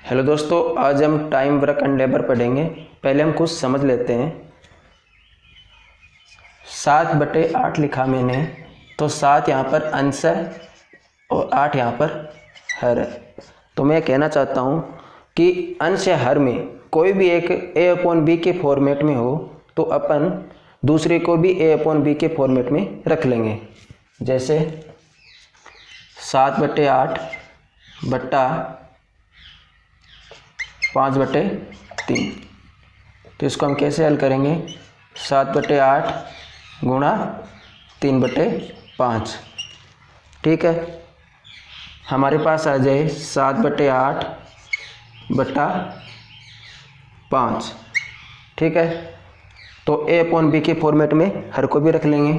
Hello दोस्तों, आज हम टाइम, वर्क एंड लेबर पढ़ेंगे। पहले हम कुछ समझ लेते हैं। 7/8 लिखा मैंने, तो 7 यहाँ पर अंश है और 8 यहाँ पर हर है। तो मैं कहना चाहता हूँ कि अंश या हर में कोई भी एक a/b के फॉर्मेट में हो तो अपन दूसरे को भी a/b के फॉर्मेट में रख लेंगे। जैसे 7/8 बट्टा 5/3। तो इसको हम कैसे हल करेंगे? 7/8 गुणा 3/5। ठीक है, हमारे पास आ जाए 7/8 बट्टा 5। ठीक है, तो a/b के फॉर्मेट में हर को भी रख लेंगे,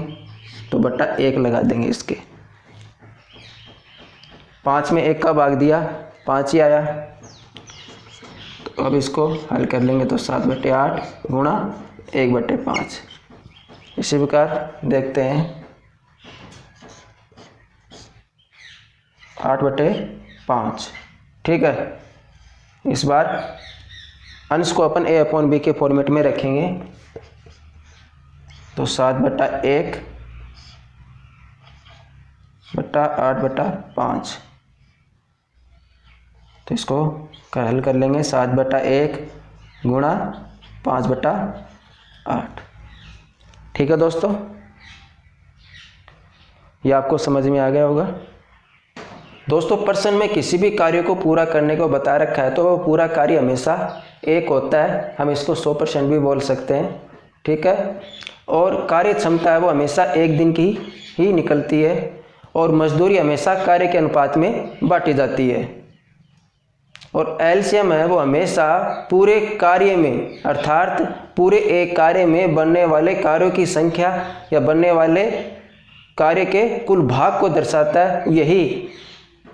तो बट्टा 1 लगा देंगे। इसके 5 में 1 का भाग दिया, 5 ही आया। तो अब इसको हल कर लेंगे, तो 7/8 गुणा 1/5। इसी प्रकार देखते हैं 8/5। ठीक है, इस बार अंश को अपन a/b के फॉर्मेट में रखेंगे, तो 7/1 बट्टा 8/5। तो इसको हल कर लेंगे, 7/1 गुणा 5/8। ठीक है दोस्तों, ये आपको समझ में आ गया होगा। दोस्तों, प्रश्न में किसी भी कार्य को पूरा करने को बता रखा है तो वो पूरा कार्य हमेशा एक होता है। हम इसको 100% भी बोल सकते हैं। ठीक है, और कार्य क्षमता है वो हमेशा एक दिन की ही निकलती है, और मजदूरी हमेशा कार्य के अनुपात में बांटी जाती है। और एलसीएम है वो हमेशा पूरे कार्य में, अर्थात पूरे एक कार्य में बनने वाले कार्यों की संख्या या बनने वाले कार्य के कुल भाग को दर्शाता है। यही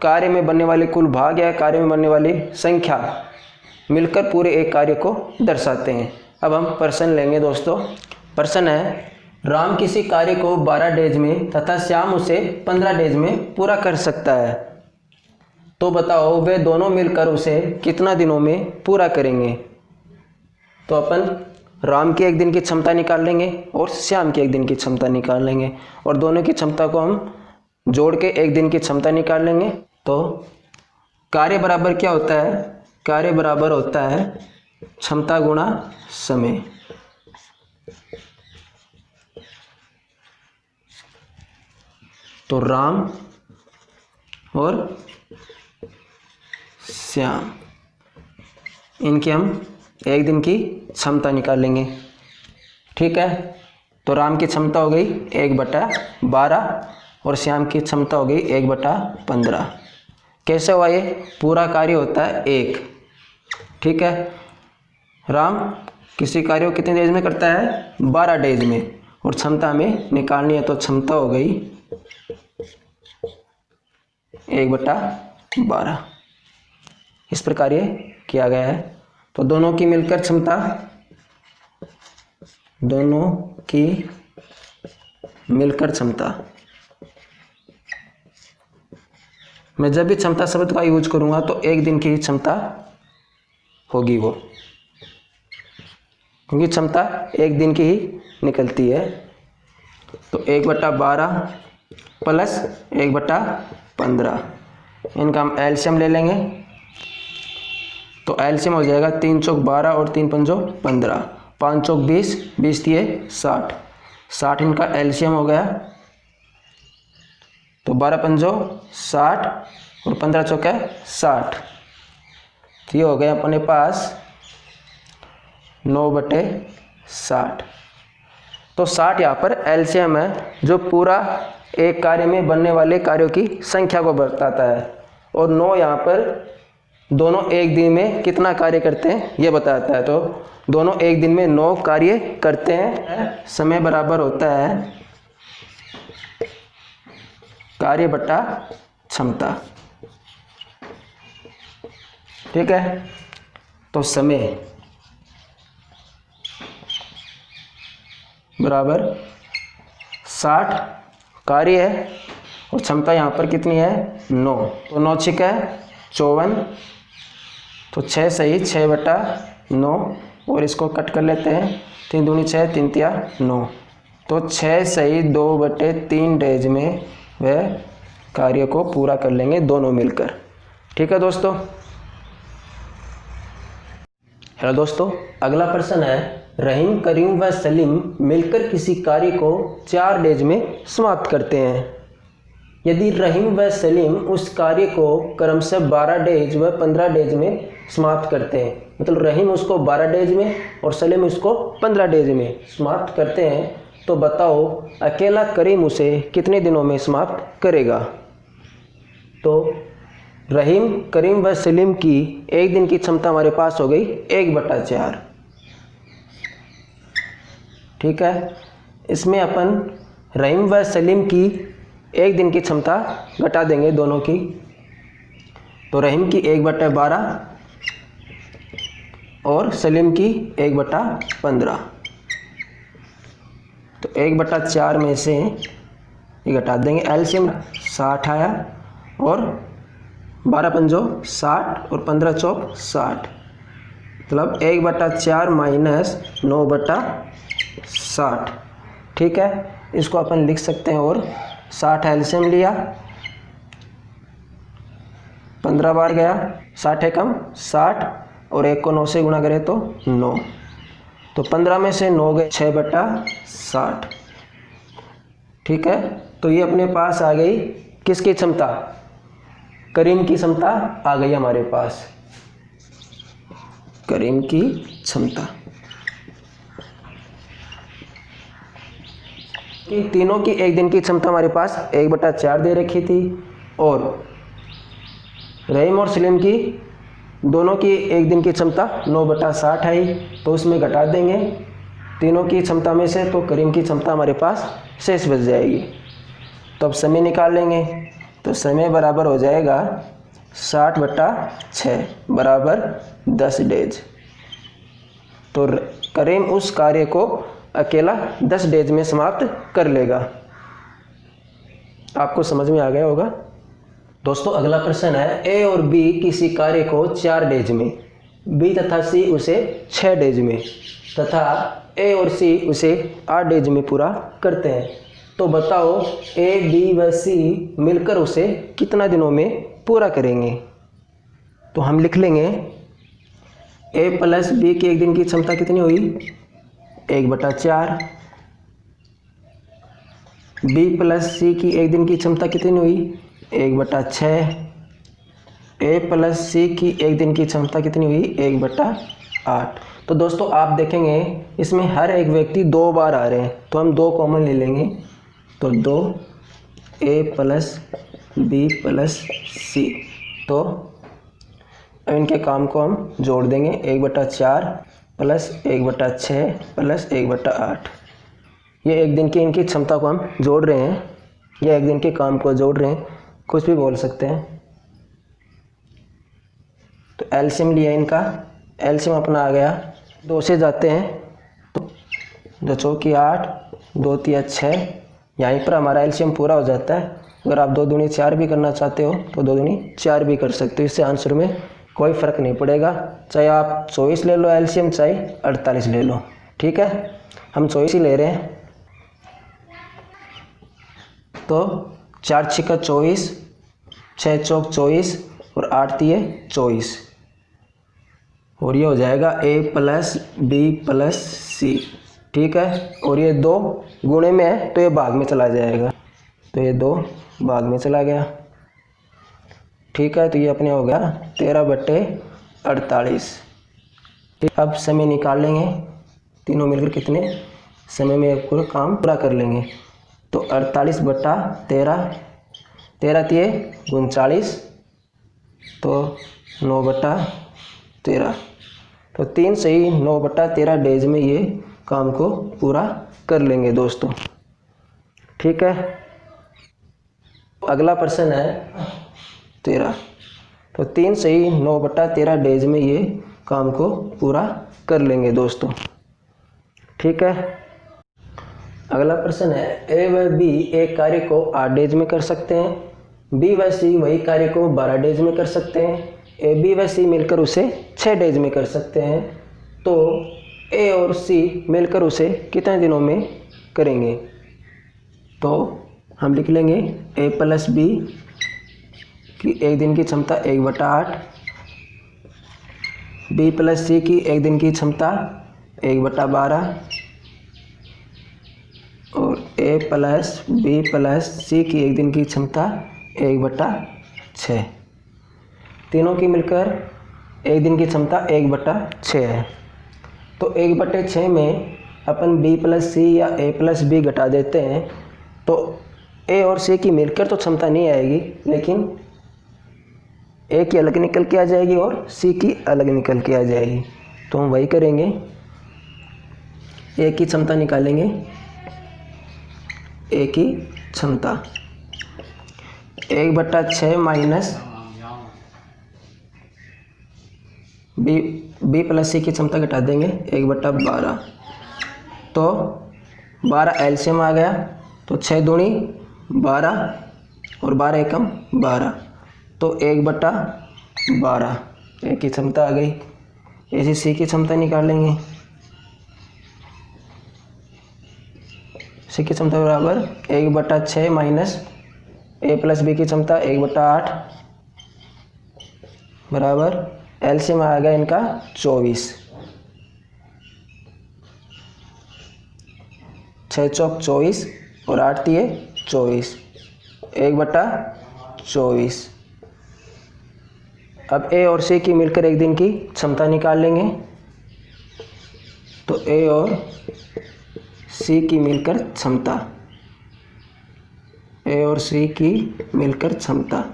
कार्य में बनने वाले कुल भाग या कार्य में बनने वाली संख्या मिलकर पूरे एक कार्य को दर्शाते हैं। अब हम प्रश्न लेंगे दोस्तों। प्रश्न है, राम किसी कार्य को 12 डेज में तथा श्याम उसे 15 डेज में पूरा कर सकता है, तो बताओ वे दोनों मिलकर उसे कितना दिनों में पूरा करेंगे। तो अपन राम की एक दिन की क्षमता निकाल लेंगे और श्याम की एक दिन की क्षमता निकाल लेंगे, और दोनों की क्षमता को हम जोड़ के एक दिन की क्षमता निकाल लेंगे। तो कार्य बराबर क्या होता है? कार्य बराबर होता है क्षमता गुणा समय। तो राम और श्याम, इनकी हम एक दिन की क्षमता निकाल लेंगे। ठीक है, तो राम की क्षमता हो गई 1/12 और श्याम की क्षमता हो गई 1/15। कैसे हुआ ये? पूरा कार्य होता है 1। ठीक है, राम किसी कार्य को कितने डेज में करता है? 12 डेज में, और क्षमता हमें निकालनी है, तो क्षमता हो गई 1/12। इस प्रकार ये किया गया है। तो दोनों की मिलकर क्षमता, दोनों की मिलकर क्षमता, मैं जब भी क्षमता शब्द का यूज करूंगा तो एक दिन की ही क्षमता होगी वो, क्योंकि क्षमता एक दिन की ही निकलती है। तो 1/12 प्लस 1/15, इनका हम एलसीएम ले लेंगे। तो एलसीएम हो जाएगा 3 चौक 12 और 3 पंजो 15, 5 चौक 20, 20 दिए 60, 60 इनका एलसीएम हो गया। तो 12 पंजो 60 और 15 चौक है 60। तो ये हो गया अपने पास 9/60। तो 60 यहाँ पर एलसीएम है, जो पूरा एक कार्य में बनने वाले कार्यों की संख्या को बताता है, और 9 यहाँ पर दोनों एक दिन में कितना कार्य करते हैं ये बताता है। तो दोनों एक दिन में 9 कार्य करते हैं। समय बराबर होता है कार्य बटा क्षमता। ठीक है, तो समय बराबर 60 कार्य है और क्षमता यहाँ पर कितनी है? 9। तो 9 × 54 तो 6 सही 6/9 और इसको कट कर लेते हैं। 3 दूनी 6, 3 तिया 9। तो 6 सही 2/3 डेज में वह कार्य को पूरा कर लेंगे दोनों मिलकर। ठीक है दोस्तों। हेलो दोस्तों, अगला प्रश्न है रहीम, करीम व सलीम मिलकर किसी कार्य को 4 डेज में समाप्त करते हैं। यदि रहीम व सलीम उस कार्य को क्रमशः 12 डेज व 15 डेज में समाप्त करते हैं, मतलब रहीम उसको 12 डेज में और सलीम उसको 15 डेज में समाप्त करते हैं, तो बताओ अकेला करीम उसे कितने दिनों में समाप्त करेगा। तो रहीम, करीम व सलीम की एक दिन की क्षमता हमारे पास हो गई 1/4। ठीक है, इसमें अपन रहीम व सलीम की एक दिन की क्षमता घटा देंगे दोनों की। तो रहीम की 1/12 और सलीम की 1/15। तो 1/4 में से ये घटा देंगे, एलसीएम 60 आया और 12 पंजो 60 और 15 चौक 60, मतलब 1/4 माइनस 9/60। ठीक है, इसको अपन लिख सकते हैं। और 60 एलसीएम लिया, 15 बार गया, 60 है कम 60 और 1 को 9 से गुणा करें तो 9। तो 15 में से 9 गए 6/60। ठीक है, तो ये अपने पास आ गई किसकी क्षमता, करीम की क्षमता आ गई हमारे पास, करीम की क्षमता। कि तीनों की एक दिन की क्षमता हमारे पास 1/4 दे रखी थी और रहीम और सलीम की दोनों की एक दिन की क्षमता 9/60 आई, तो उसमें घटा देंगे तीनों की क्षमता में से, तो करीम की क्षमता हमारे पास शेष बच जाएगी। तो अब समय निकाल लेंगे, तो समय बराबर हो जाएगा 60/6 बराबर 10 डेज। तो करीम उस कार्य को अकेला 10 डेज में समाप्त कर लेगा। आपको समझ में आ गया होगा। दोस्तों अगला प्रश्न है ए और बी किसी कार्य को 4 डेज में, बी तथा सी उसे 6 डेज में तथा ए और सी उसे 8 डेज में पूरा करते हैं। तो बताओ ए, बी व सी मिलकर उसे कितना दिनों में पूरा करेंगे। तो हम लिख लेंगे ए प्लस बी की एक दिन की क्षमता कितनी हुई 1/4, बी प्लस सी की एक दिन की क्षमता कितनी हुई 1/6, ए प्लस सी की एक दिन की क्षमता कितनी हुई 1/8। तो दोस्तों आप देखेंगे इसमें हर एक व्यक्ति 2 बार आ रहे हैं, तो हम 2 कॉमन ले लेंगे। तो 2 ए प्लस बी प्लस सी, तो इनके काम को हम जोड़ देंगे 1/4 प्लस 1/6 प्लस 1/8। ये एक दिन की इनकी क्षमता को हम जोड़ रहे हैं, या एक दिन के काम को जोड़ रहे हैं, कुछ भी बोल सकते हैं। तो एलसीएम लिया इनका, एलसीएम अपना आ गया, 2 से जाते हैं तो 2 चौकी 8, 2 तिया 6, यहीं पर हमारा एलसीएम पूरा हो जाता है। अगर आप 2 दूनी 4 भी करना चाहते हो तो 2 दूनी 4 भी कर सकते हो, इससे आंसर में कोई फ़र्क नहीं पड़ेगा। चाहे आप 24 ले लो एलसीएम, चाहे 48 ले लो। ठीक है, हम 24 ही ले रहे हैं। तो 4 छिक्का 24, 6 चौक 24 और 8 तिये 24, और ये हो जाएगा ए प्लस बी प्लस सी। ठीक है, और ये 2 गुणे में है तो ये भाग में चला जाएगा, तो ये 2 भाग में चला गया। ठीक है, तो ये अपने हो गया 13/48। ठीक, अब समय निकाल लेंगे, तीनों मिलकर कितने समय में पूरा काम पूरा कर लेंगे। तो 48/13, 13 तिये 39, तो 9/13। तो 3 सही 9/13 डेज में ये काम को पूरा कर लेंगे दोस्तों। ठीक है, अगला प्रश्न है 13। तो 3 सही 9/13 डेज में ये काम को पूरा कर लेंगे दोस्तों। ठीक है, अगला प्रश्न है ए व बी एक कार्य को 8 डेज में कर सकते हैं, बी व सी वही कार्य को 12 डेज में कर सकते हैं, ए बी व सी मिलकर उसे 6 डेज में कर सकते हैं, तो ए और सी मिलकर उसे कितने दिनों में करेंगे? तो हम लिख लेंगे ए प्लस बी की एक दिन की क्षमता 1/8, बी प्लस सी की एक दिन की क्षमता 1/12 और ए प्लस बी प्लस सी की एक दिन की क्षमता 1/6। तीनों की मिलकर एक दिन की क्षमता 1/6 है। तो 1/6 में अपन बी प्लस सी या ए प्लस बी घटा देते हैं, तो ए और सी की मिलकर तो क्षमता नहीं आएगी, लेकिन ए की अलग निकल के आ जाएगी और सी की अलग निकल के आ जाएगी। तो हम वही करेंगे, ए की क्षमता निकालेंगे, ए की क्षमता 1/6 माइनस बी प्लस सी की क्षमता घटा देंगे 1/12, तो 12 एलसीएम आ गया, तो 6 दूनी 12 और 12 एकम 12, तो 1/12 ए की क्षमता आ गई। ऐसी सी की क्षमता निकालेंगे, सी की क्षमता बराबर 1/6 माइनस ए प्लस बी की क्षमता 1/8 बराबर एलसीएम आ गया इनका 24, 6 चौक 24 और 8 तिये 24, 1/24। अब ए और सी की मिलकर एक दिन की क्षमता निकाल लेंगे, तो ए और सी की मिलकर क्षमता, ए और सी की मिलकर क्षमता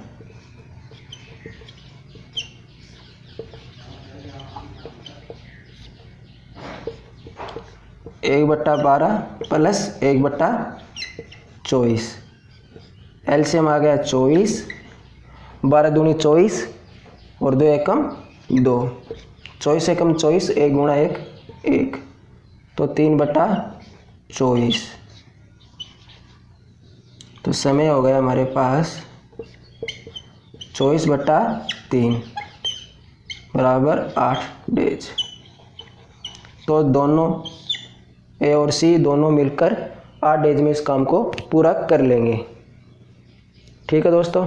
1/12 प्लस 1/24, एलसीएम आ गया 24, 12 दूनी 24 और 2 एकम 2, 24 एकम 24, 1 गुणा 1 1, तो 3/24। तो समय हो गया हमारे पास 24/3 बराबर 8 डेज। तो दोनों ए और सी दोनों मिलकर 8 डेज में इस काम को पूरा कर लेंगे। ठीक है दोस्तों।